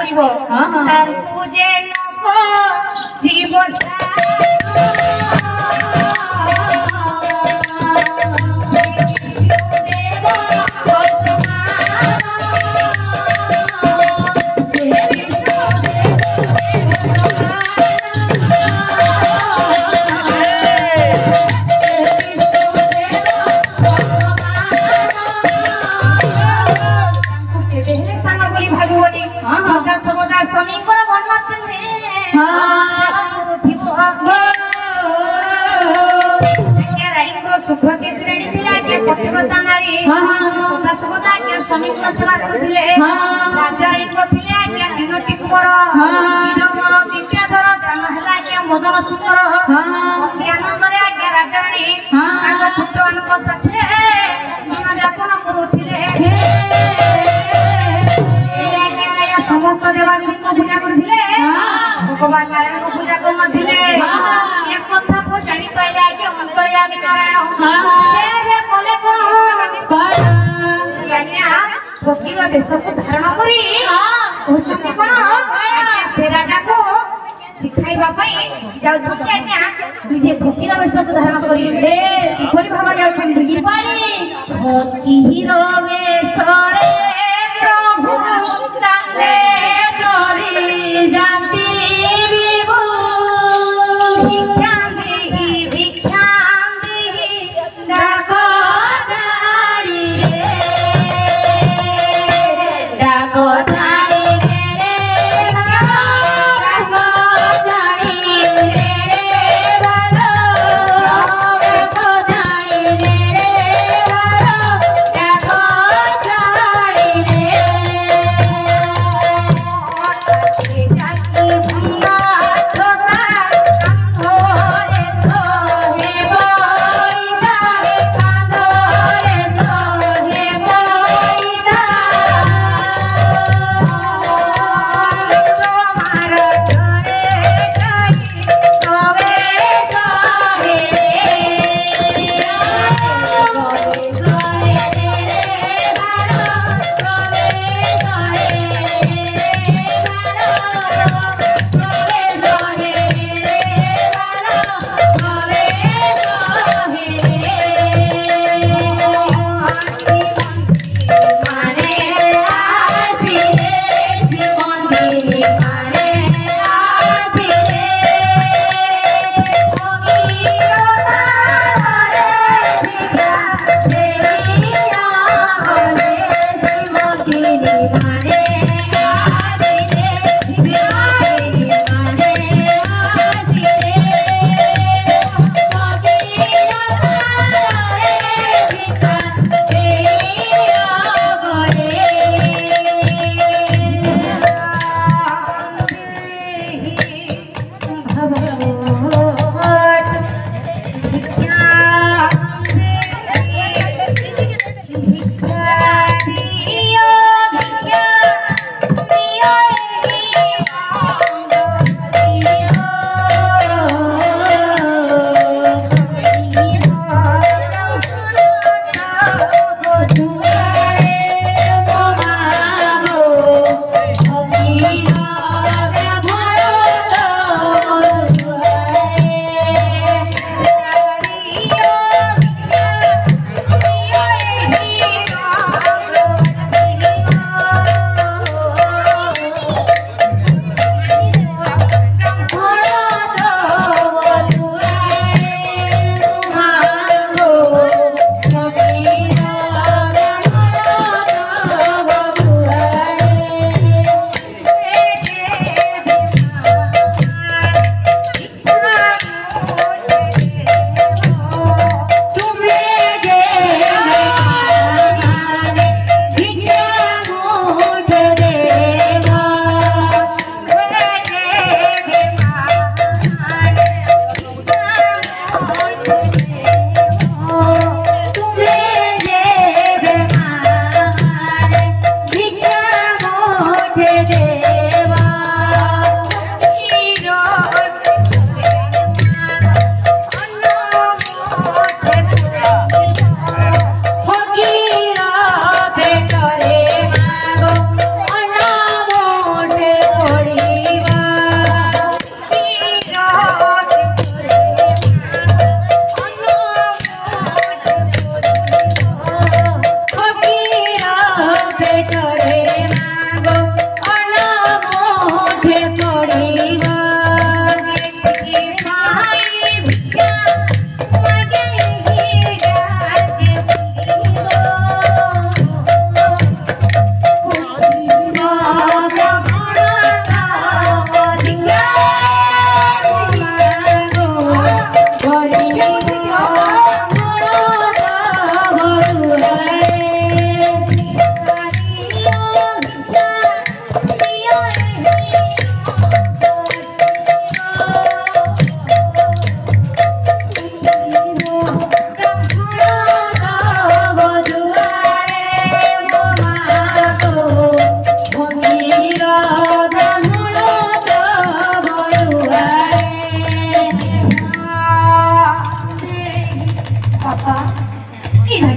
କରିବ ତାଙ୍କୁ ଯେ ନକ ଦିବସା मदन सुंदर आनंदे आज्ञा राजाणी पुत्र मान साथे यापन करुले समस्त देवादेवी पूजा करते भगवान नारायण को पूजा करते एक कथा को जानी पाइले आज्ञा अंतर्यामी नारायण कले फकीर वेश को धारण करी से राजा को शिखाइबा निजे फकीर वेश को धारण करी भाव जाती फकीर वेश जाती Yeah.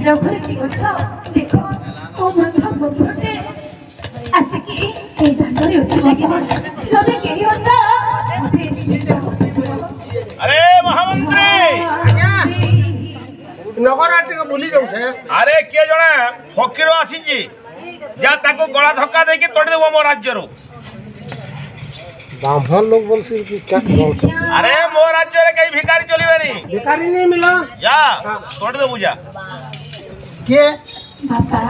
राजा घरे की अच्छा देखो ओ बंधा बंधटे आसिकी ए दांडरे उछि लागे सबे केही अच्छा अरे महामंत्री नगर आटे को भूली जाऊ छे अरे के जणे फकीर आसी जी जा ताको गला धक्का दे के तोड़ देबो मो राज्य रो ब्राह्मण लोग बोलसी कि क्या बोलते अरे मो राज्य रे कई भिखारी चलीबेनी भिखारी नहीं मिला जा तोड़ देबो जा के बाबा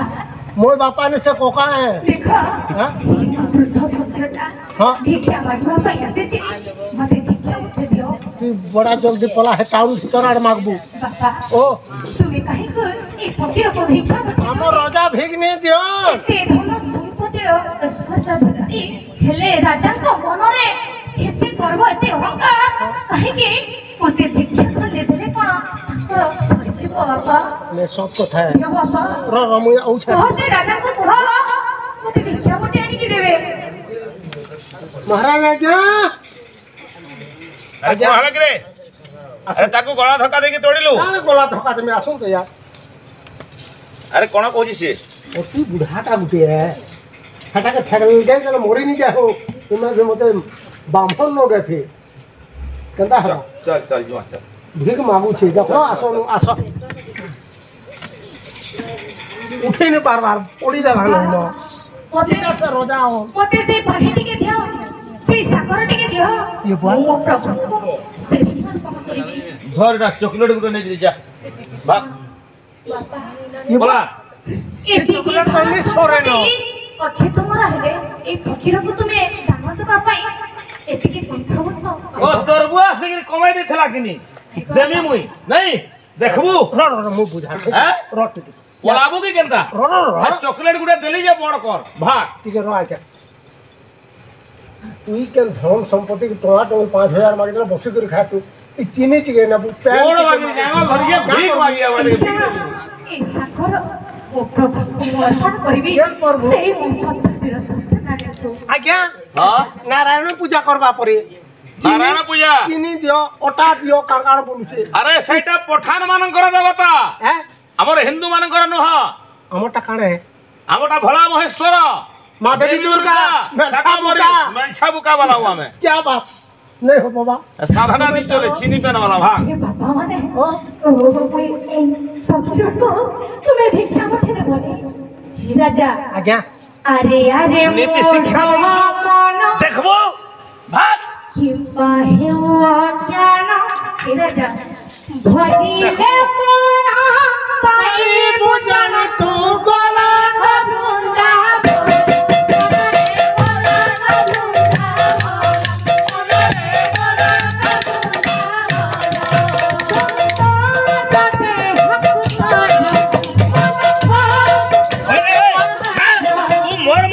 मोर बापा ने से कोका है देखो हां वृद्ध पुत्रटा हां भिक्षा मागवा पे ऐसे छी मते भिक्षा उठे दियो तू बड़ा जल्दी पला है टाउन तोराड़ मागबू बाबा ओ তুমি কাহিকু এই ফকির কো ভিক্ষা हम राजा भीग नहीं दियो এতে ধন সম্পত্তির স্পর্শ ধরি হেলে রাজাଙ୍କ মনরে এতে গর্ব এতে অহংকার কাহিকি মতে ভিক্ষা করলে দেলে কোন তাঙ্কর বাবা मैं सब कथा है यो बाबा रो रमु औ छे সহজে রাজাଙ୍କୁ কুহ মতে ভিক্ষা মতে আনি কি দেবে महाराज जा अरे को हवे करे अरे ताको गला धक्का दे के तोड़िलु काने गोला धक्का में आसो तो यार अरे कोन कहजी से ओ तू बुढ़ाटा गुटे है हटा के फेंक गए चलो मोरी नहीं जा हो तुम्हें भी मते बामफल लोग है फिर कंदा है चल चल जो चल भीख मांगू छे देखो आसो नु आसो उठे ने बार बार पड़ी जा रहलो नो মতে से रोजा हो মতে সেই পানি টিকে দিও সেই সাগর টিকে দিও ये बात ও প্রভু সেই কম করিবি घर डा चॉकलेट गुटे नै जा भाग বাবা ये बोला চকলেট কইলে সরে ন। ଅଛି ତୁମର ହେଲେ ଏଇ ଫକୀରକୁ ତୁମେ ଦାନ ଦେବା ପାଇଁ ଏତିକି କୁଣ୍ଠାବୋଧ ओ दरबुआ से कमाई देथला किनी देमी मुई नहीं देखबू रो रो मु बुझा हैं? रोटी पलाबू की केनता रो रो आ चॉकलेट गुटे देली जे बड़ कर भाग ठीक है रो आजा तू के धन संपत्ति के टोला टोल 5000 मागे तो बसी कर खा तू ई चीनी टिके ना कोण मागी जामा घर के भीख मागी आवे এই ସାଗର ଓ ପ୍ରଭୁ ଅର୍ପଣ କରିବି କେନ୍ ପ୍ରଭୁ? ସେଇ ମୋ ସତ୍ୟର ସତ୍ୟନାରାୟଣକୁ आज्ञा हां नारायण पूजा करबा परे नारायण पूजा चीनी दियो ओटा दियो काकाड़ बोलुसे अरे सेटा पठान मानकर देवता हैं हमर हिंदू मानकर नुह हमटा काणे है हमटा भोला महेश्वर माँ देवी दुर्गा साका मोरी मंछा बुका वाला हुआ मैं क्या बात नहीं हो बाबा साधना नहीं चले चीनी पेन वाला भाग ଏ ବାବା ମାନେ ओ ଓ ଏଇ ଫକୀରକୁ ତୁମେ ଭିକ୍ଷା ପଠେଇ ଦେବନି ହେ ରାଜା आज्ञा আরে আরে নীতি মোর শিক্ষা মন देखबो भाग কি পাহে অজ্ঞান হে রাজা ভজিলে মন পাইবু জান तू गोला বৃন্দা तू मोर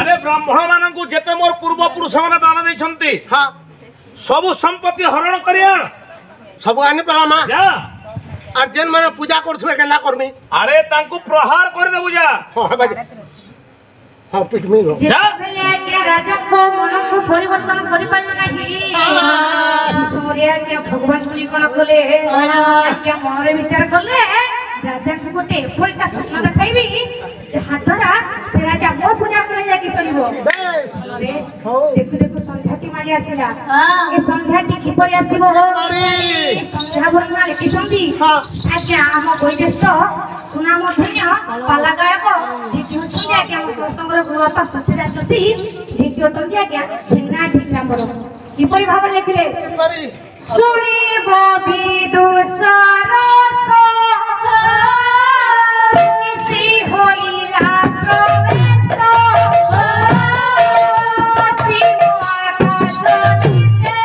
अरे ब्राह्मण मानकु जेते मोर पूर्व पुरुष माने दान दैछंती हां सब संपत्ति हरण करिया सब आने पला मां जा और जेन माने पूजा करथुए केना करमी अरे तांकु प्रहार कर देबु जा हां बाजे हां पिट में लो ଯେତେବେଳେ ଆଜ୍ଞା ରାଜାଙ୍କ ମନକୁ ପରିବର୍ତ୍ତନ କରିପାରିଲ ନାହିଁ ସମୟରେ ଆଜ୍ଞା ଭଗବାନ ଶୁଣି କଣ କଲେ ଆଜ୍ଞା ମନରେ ବିଚାର କଲେ ରାଜାଙ୍କୁ ଗୋଟେ ଏପରିକା ସ୍ୱପ୍ନ ଦେଖାଇବି ଯାହା ଦ୍ୱାରା ସେ ରାଜା ମୋ ପୂଜା କରି ଯାଇକି ଚଳିବ बेस ରେ हो ଦେଖୁ ଦେଖୁ ସନ୍ଧ୍ୟା ମାରି ଆସିଲା ଏ ସନ୍ଧ୍ୟାଟି କିପରି ଆସିବ ଏ ସନ୍ଧ୍ୟା ବର୍ଣ୍ଣନା ଲେଖିଛନ୍ତି ଆଜ୍ଞା ଆମ ବୈଦେଶ ସୁନାମଧନ୍ୟ ପାଲା ଗାୟକ ଯିଏକି ଅଛନ୍ତି ଆଜ୍ଞା ଆମ ସମସ୍ତଙ୍କର ଗୁରୁବାପା ସତ୍ୟରାଜ ଯିଏକି ଅଟନ୍ତି ଆଜ୍ଞା ଛେନା ଢିଙ୍କାମ୍ବର କିପରି ଭାବରେ ଲେଖିଲେ ଶୁଣିବ ବିଦୁଷର ମିଶି ହୋଇଲା ପ୍ରବେଶ ଅସୀମ ଆକାଶ ଦିଶେ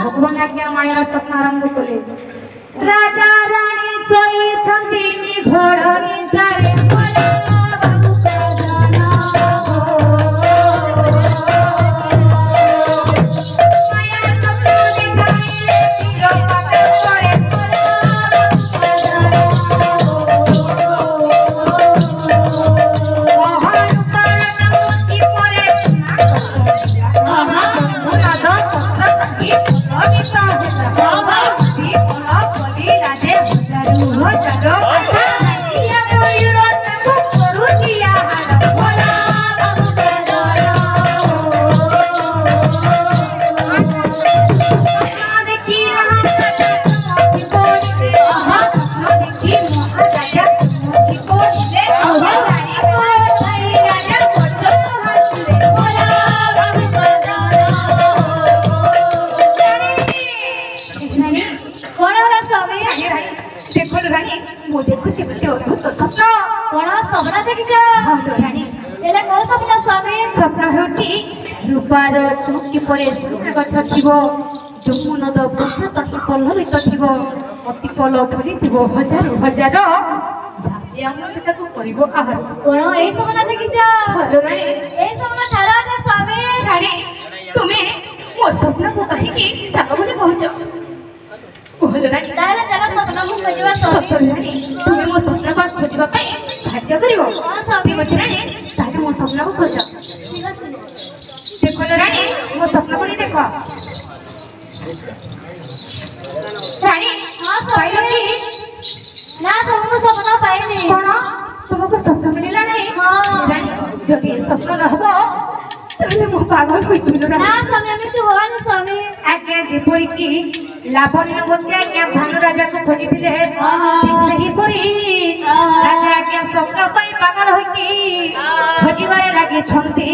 भगवान आज्ञा माया स्वप्न आरंभ कले राजा रानी सोईछंती घोड़ निद्रारे माया स्वप्न देखाइले तीर पाते पड़े रूपार चौकी पर गछ थो जमुनद बृक्ष तटी पल्लवित थो अति पल भरी थो हजार हजार तुम्हें मो स्वप्न को कहीं चाल बोली कहच तुम्हें मो स्वप्न को खोजा साहय कर मो स्वप्न को खोज देख रानी मो स्वप्न को देख रानी ना स्वप्न पाइनी तुमको स्वप्न मिलला नहीं रानी जदि स्वप्न न हबो तबे मो पागल होई जिलो ना समय में तू होन स्वामी आज्ञा जेपरि की लावण्यवती आज्ञा भानु राजा को खोजिथिले सही परी राजा आज्ञा स्वप्न पाई पागल होई की खोजिबारे लागे छंती